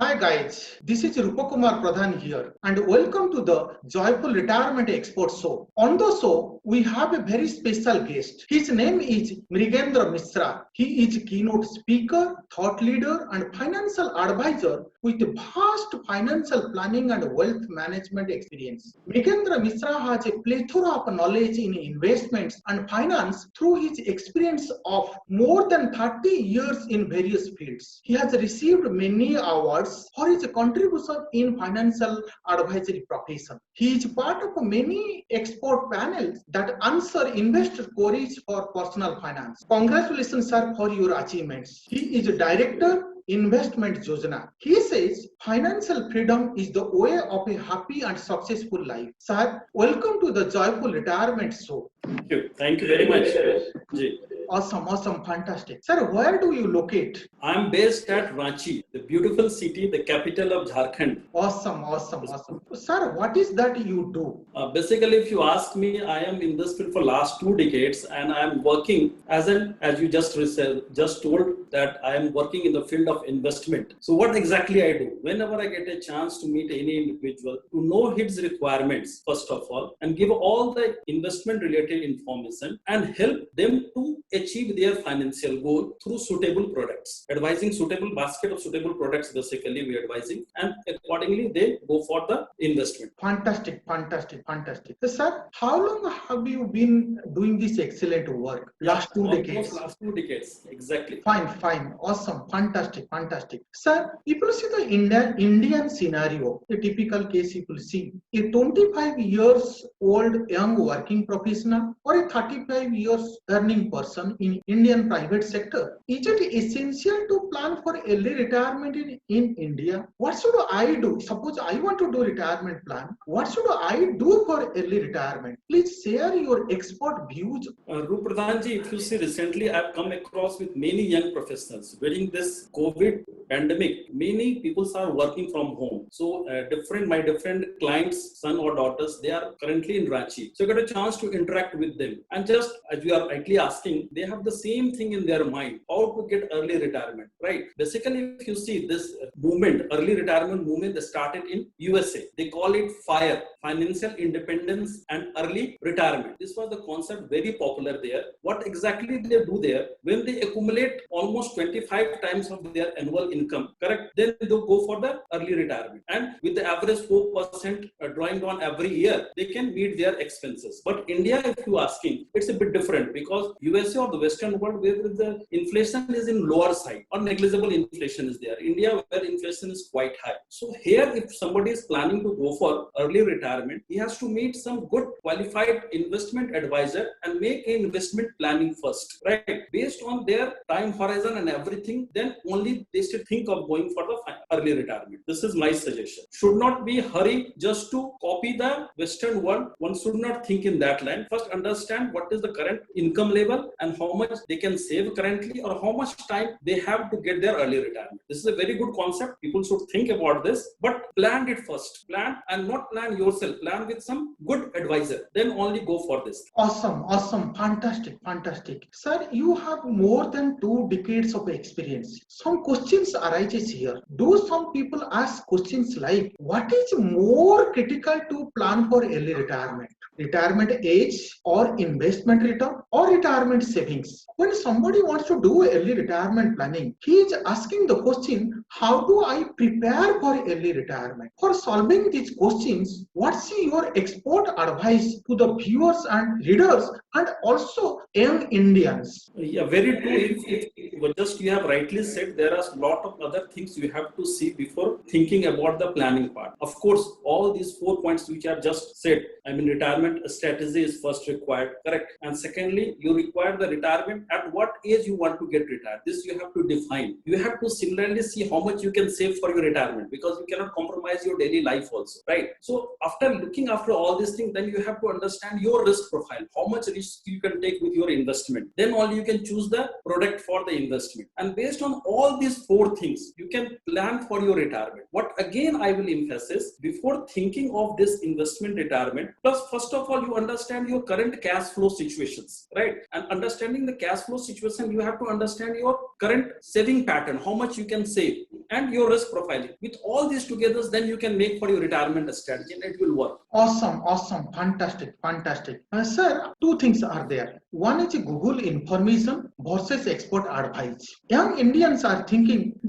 Hi guys, this is Rupakumar Pradhan here and welcome to the Joyful Retirement Expert Show. On the show, we have a very special guest. His name is Mrigendra Mishra. He is a keynote speaker, thought leader and financial advisor with vast financial planning and wealth management experience. Mrigendra Mishra has a plethora of knowledge in investments and finance through his experience of more than 30 years in various fields. He has received many awards for his contribution in financial advisory profession. He is part of many expert panels that answer investor queries for personal finance. Congratulations, sir, for your achievements. He is a director Investment Yojana. He says financial freedom is the way of a happy and successful life. Sir, welcome to the Joyful Retirement Show. Thank you. Thank you very much. Ji. Awesome, fantastic. Sir, where do you locate? I am based at Ranchi, the beautiful city, the capital of Jharkhand. Awesome. Sir, what is that you do? Basically, if you ask me, I am in this field for last 2 decades, and I am working as you just told that I am working in the field of investment. So what exactly I do? Whenever I get a chance to meet any individual, to know his requirements first of all, and give all the investment related information and help them to achieve their financial goal through suitable products. Advising suitable basket of suitable products, basically we are advising, and accordingly they go for the investment. Fantastic. So, sir, how long have you been doing this excellent work? Last 2 decades. Last 2 decades, exactly. Fine. Awesome. Fantastic. Sir, people see the Indian scenario. A typical case people see a 25 years old young working professional or a 35 years earning person in Indian private sector. Is it essential to plan for early retirement in India? What should I do? Suppose I want to do retirement plan. What should I do for early retirement? Please share your expert views. Rupradhanji, if you see recently, I've come across with many young professionals. During this COVID pandemic, many people are working from home. So my different clients, son or daughters, they are currently in Ranchi. So I got a chance to interact with them. And just as you are rightly asking, they have the same thing in their mind, how to get early retirement, right? Basically, if you see this movement, early retirement movement, that started in USA. They call it FIRE, Financial Independence and Early Retirement. This was the concept very popular there. What exactly they do there, when they accumulate almost 25 times of their annual income, correct? Then they go for the early retirement. And with the average 4% drawing down every year, they can meet their expenses. But India, if you asking, it's a bit different because USA or the Western world where the inflation is in lower side or negligible inflation is there. India where inflation is quite high. So here, if somebody is planning to go for early retirement, he has to meet some good qualified investment advisor and make an investment planning first, right? Based on their time horizon and everything, then only they should think of going for the early retirement. This is my suggestion. Should not be hurry just to copy the Western world. One should not think in that line. First understand what is the current income level and how much they can save currently or how much time they have to get their early retirement. This is a very good concept. People should think about this, but plan it first. Plan and not plan yourself. Plan with some good advisor. Then only go for this. Awesome. Fantastic. Sir, you have more than 2 decades of experience. Some questions arises here. Do some people ask questions like, what is more critical to plan for early retirement? Retirement age or investment return or retirement savings? When somebody wants to do early retirement planning, he is asking the question, how do I prepare for early retirement? For solving these questions, what's your expert advice to the viewers and readers and also young Indians? Yeah, very true. If just you have rightly said, there are a lot of other things you have to see before thinking about the planning part. Of course, all these 4 points which I have just said, retirement strategy is first required, correct? And secondly, you require the retirement at what age you want to get retired. This you have to define. You have to similarly see how much you can save for your retirement because you cannot compromise your daily life also, right? So after looking after all these things, then you have to understand your risk profile, how much risk you can take with your investment. Then only you can choose the product for the investment. And based on all these 4 things, you can plan for your retirement. What again I will emphasize, before thinking of this investment retirement, plus first of all, you understand your current cash flow situations, right? And understanding the cash flow situation, you have to understand your current saving pattern, how much you can save. and your risk profiling. With all these together, then you can make for your retirement strategy and it will work. Awesome, fantastic. Sir, two things are there. One is Google information versus expert advice. Young Indians are thinking,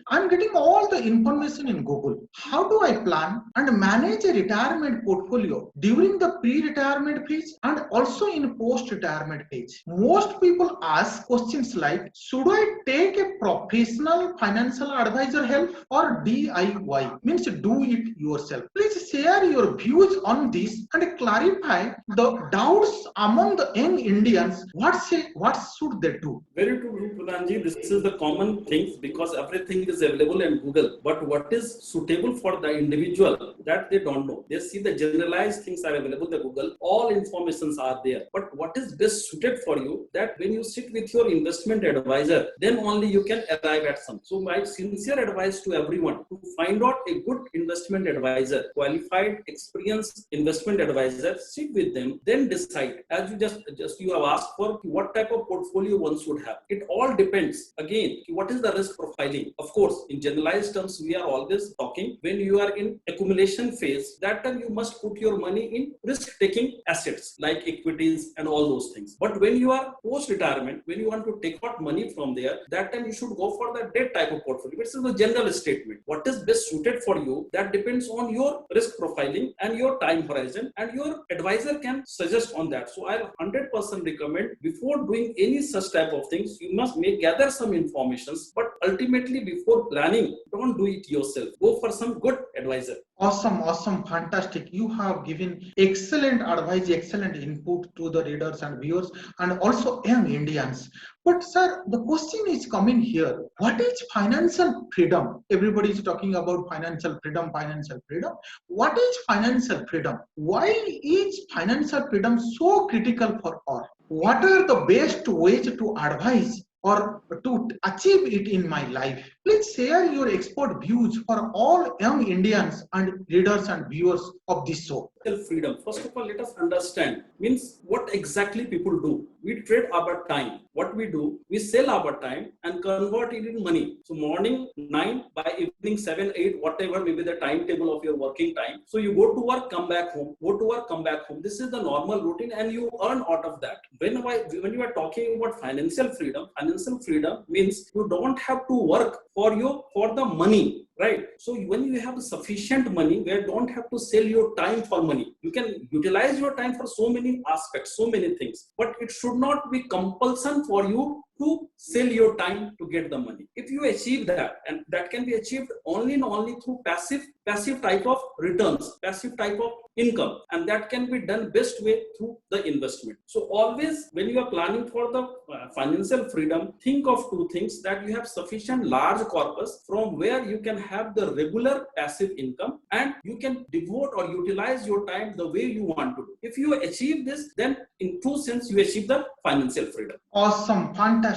I'm getting all the information in Google. How do I plan and manage a retirement portfolio during the pre-retirement phase and also in post-retirement phase? Most people ask questions like, should I take a professional financial advisor help or DIY? Means do it yourself. Please share your views on this and clarify the doubts among the young Indians. What should they do? Very true, Pradhanji. This is the common things because everything is available in Google. But what is suitable for the individual, that they don't know. They see the generalized things are available in Google. All informations are there. But what is best suited for you, that when you sit with your investment advisor, then only you can arrive at some. So my sincere advice to everyone, to find out a good investment advisor, qualified, experienced investment advisor, sit with them, then decide. As you just you have asked for what type of portfolio one should have. It all depends. Again, what is the risk profiling? Of course, in generalized terms, we are always talking when you are in accumulation phase, that time you must put your money in risk-taking assets like equities and all those things. But when you are post-retirement, when you want to take out money from there, that time you should go for the debt type of portfolio. It's a general statement. What is best suited for you, that depends on your risk profiling and your time horizon, and your advisor can suggest on that. So I'll 100% recommend, before doing any such type of things, you must gather some informations, but ultimately before planning, don't do it yourself. Go for some good advisor. Awesome, fantastic. You have given excellent advice, excellent input to the readers and viewers and also young Indians. But sir, the question is coming here. What is financial freedom? Everybody is talking about financial freedom. What is financial freedom? Why is financial freedom so critical for all? What are the best ways to advise or to achieve it in my life? Please share your expert views for all young Indians and readers and viewers of this show. Freedom. First of all, let us understand means what exactly people do. We trade our time. What we do, we sell our time and convert it in money. So morning 9, by evening 7, 8, whatever may be the timetable of your working time. So you go to work, come back home. Go to work, come back home. This is the normal routine and you earn out of that. When you are talking about financial freedom means you don't have to work for the money. Right. So when you have sufficient money, where don't have to sell your time for money, you can utilize your time for so many aspects, so many things. But it should not be compulsion for you to sell your time to get the money. If you achieve that, and that can be achieved only through passive type of returns, passive type of income, and that can be done best way through the investment. So always when you are planning for the financial freedom, think of two things: that you have sufficient large corpus from where you can have the regular passive income and you can devote or utilize your time the way you want to do. If you achieve this, then in true sense you achieve the financial freedom. Awesome, fantastic.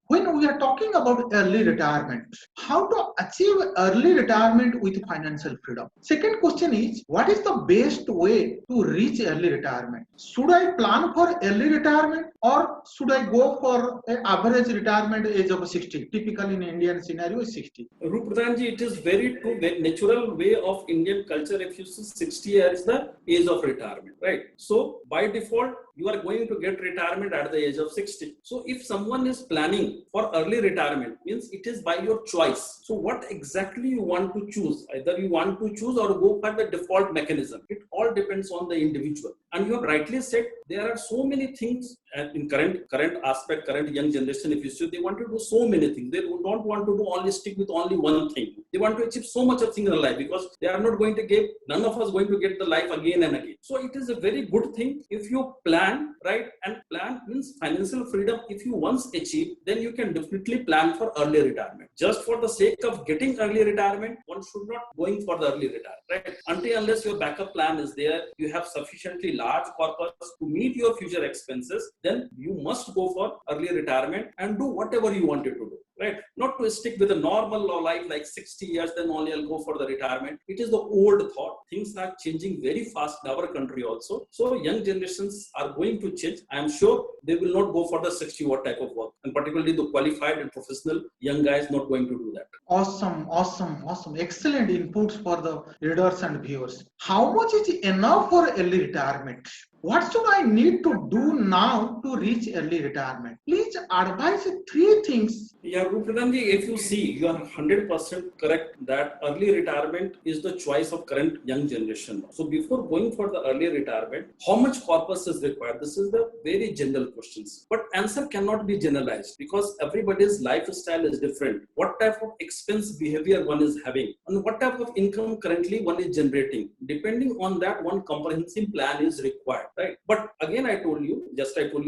When we are talking about early retirement, how to achieve early retirement with financial freedom? Second question is, what is the best way to reach early retirement? Should I plan for early retirement or should I go for an average retirement age of 60? Typically in Indian scenario is 60. Rupradhanji, it is very true. Very natural way of Indian culture. If you see 60 years is the age of retirement, right? So by default, you are going to get retirement at the age of 60. So if someone is planning for early retirement, means it is by your choice. So what exactly you want to choose? Either you want to choose or go by the default mechanism. It all depends on the individual. And you have rightly said, there are so many things in current young generation. If you see, they want to do so many things. They don't want to do only stick with only one thing. They want to achieve so much of things in life because they are not going to get, none of us going to get the life again and again. So it is a very good thing if you plan, right? And plan means financial freedom. If you once achieve, then you can definitely plan for early retirement. Just for the sake of getting early retirement, one should not going for the early retirement, right? Until unless your backup plan is there, you have sufficiently large corpus to meet your future expenses, then you must go for early retirement and do whatever you wanted to do. right? Not to stick with a normal life like 60 years, then only I'll go for the retirement. It is the old thought. Things are changing very fast in our country also. So young generations are going to change. I am sure they will not go for the 60-watt type of work, and particularly the qualified and professional young guys not going to do that. Awesome, awesome, awesome. Excellent inputs for the readers and viewers. How much is enough for early retirement? What should I need to do now to reach early retirement? Please advise 3 things. Yeah, Rupadanji, if you see, you are 100% correct that early retirement is the choice of current young generation. So before going for the early retirement, how much corpus is required? This is the very general questions. But answer cannot be generalized because everybody's lifestyle is different. What type of expense behavior one is having and what type of income currently one is generating. Depending on that, one comprehensive plan is required. Right. But again, I told you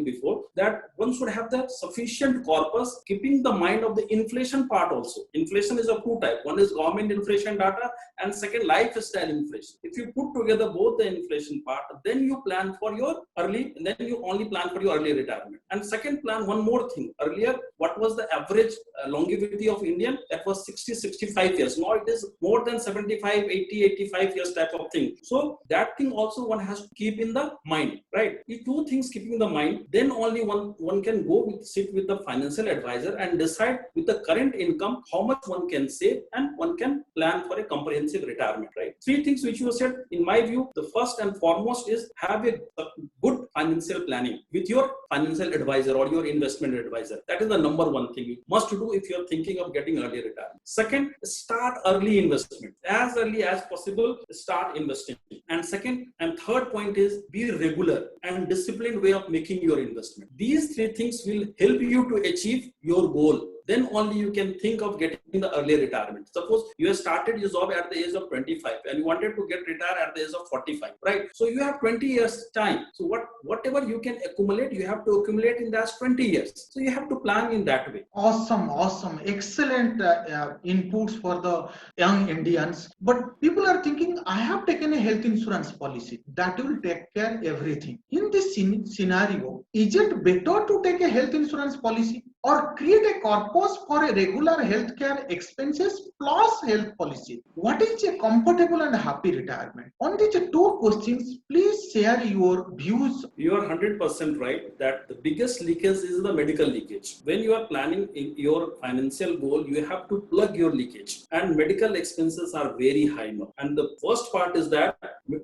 before that one should have the sufficient corpus, keeping the mind of the inflation part also. Inflation is of 2 types. One is government inflation data and second lifestyle inflation. If you put together both the inflation part, then you plan for your early, and then you only plan for your early retirement. And second plan, one more thing. Earlier, what was the average longevity of Indian? That was 60, 65 years. Now it is more than 75, 80, 85 years type of thing. So that thing also one has to keep in the mind, right? If 2 things keeping in the mind, then only one can sit with the financial advisor and decide with the current income how much one can save and one can plan for a comprehensive retirement, right? 3 things which you said, in my view, the first and foremost is have a good financial planning with your financial advisor or your investment advisor. That is the number 1 thing you must do if you are thinking of getting early retirement. Second, start early investment. As early as possible, start investing. And second and third point is be regular and disciplined way of making your investment. These 3 things will help you to achieve your goal. Then only you can think of getting the early retirement. Suppose you have started your job at the age of 25 and you wanted to get retired at the age of 45, right? So you have 20 years time. So whatever you can accumulate, you have to accumulate in the last 20 years. So you have to plan in that way. Awesome, awesome. Excellent inputs for the young Indians. But people are thinking, I have taken a health insurance policy that will take care everything. In this scenario, is it better to take a health insurance policy or create a corpus for a regular healthcare expenses plus health policy? What is a comfortable and happy retirement? On these 2 questions, please share your views. You are 100% right that the biggest leakage is the medical leakage. When you are planning in your financial goal, you have to plug your leakage, and medical expenses are very high now. And the first part is that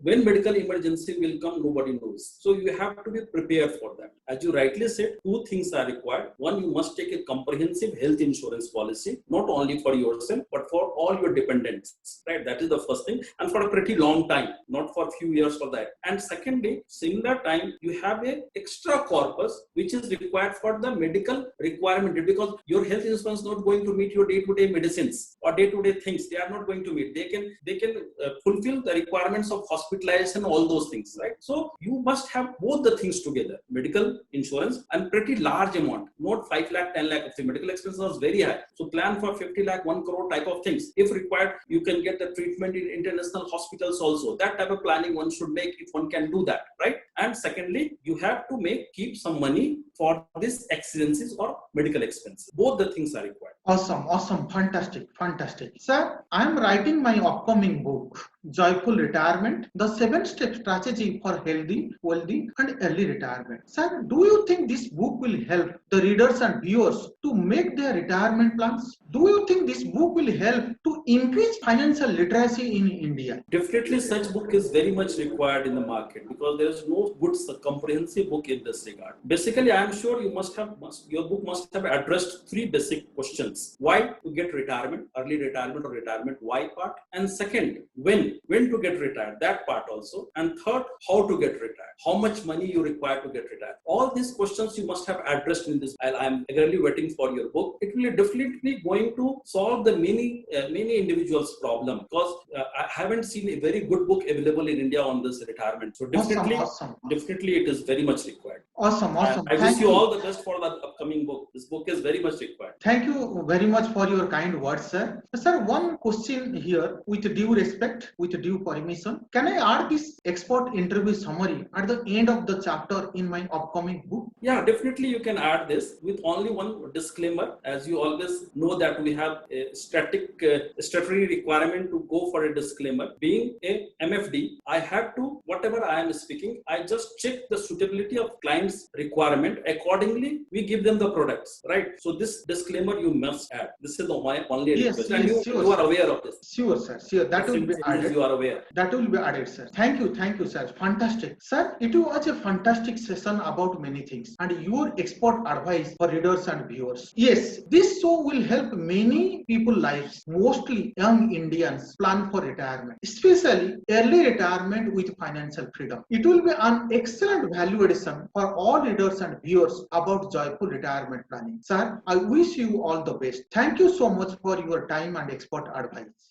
when medical emergency will come, nobody knows. So you have to be prepared for that. As you rightly said, 2 things are required. One, you must take a comprehensive health insurance policy, not only for yourself, but for all your dependents, right? That is the first thing. And for a pretty long time, not for a few years for that. And secondly, similar time, you have a extra corpus, which is required for the medical requirement, because your health insurance is not going to meet your day-to-day medicines or day-to-day things. They are not going to meet. They can fulfill the requirements of hospitalization, all those things, right? So you must have both the things together, medical insurance and pretty large amount, not 5 lakh, 10 lakh of the medical expenses was very high. So plan for 50 lakh, 1 crore type of things. If required, you can get the treatment in international hospitals also. That type of planning one should make if one can do that, right? And secondly, you have to keep some money for these accidents or medical expenses. Both the things are required. Awesome, awesome, fantastic, fantastic. Sir, I am writing my upcoming book, Joyful Retirement, the 7-step strategy for healthy, wealthy, and early retirement. Sir, do you think this book will help the readers and viewers to make their retirement plans? Do you think this book will help to increase financial literacy in India? Definitely, such book is very much required in the market because there is no good comprehensive book in this regard. Basically, I am sure your book must have addressed 3 basic questions. Why to get retirement, early retirement or retirement, why part, and second, when to get retired, that part also, and third, how to get retired, how much money you require to get retired. All these questions you must have addressed in this. I am eagerly waiting for your book. It will definitely going to solve the many individuals' problem, because I haven't seen a very good book available in India on this retirement. So definitely, Awesome. Definitely it is very much required. Awesome. I wish you all the best for the upcoming upcoming book. This book is very much required. Thank you very much for your kind words, sir. Sir, one question here, with due respect, with due permission. Can I add this expert interview summary at the end of the chapter in my upcoming book? Yeah, definitely you can add this with only one disclaimer. As you always know that we have a statutory requirement to go for a disclaimer. Being a MFD, I have to, whatever I am speaking, I just check the suitability of client's requirement. Accordingly, we give them the products, right? So this disclaimer you must add. This is my only request. And you are aware of this. Sure, sir. Sure, that will be added. You are aware. That will be added, sir. Thank you, sir. Fantastic. Sir, it was a fantastic session about many things and your expert advice for readers and viewers. Yes, this show will help many people's lives, mostly young Indians, plan for retirement, especially early retirement with financial freedom. It will be an excellent value addition for all readers and viewers about joyful retirement planning. Sir, I wish you all the best. Thank you so much for your time and expert advice.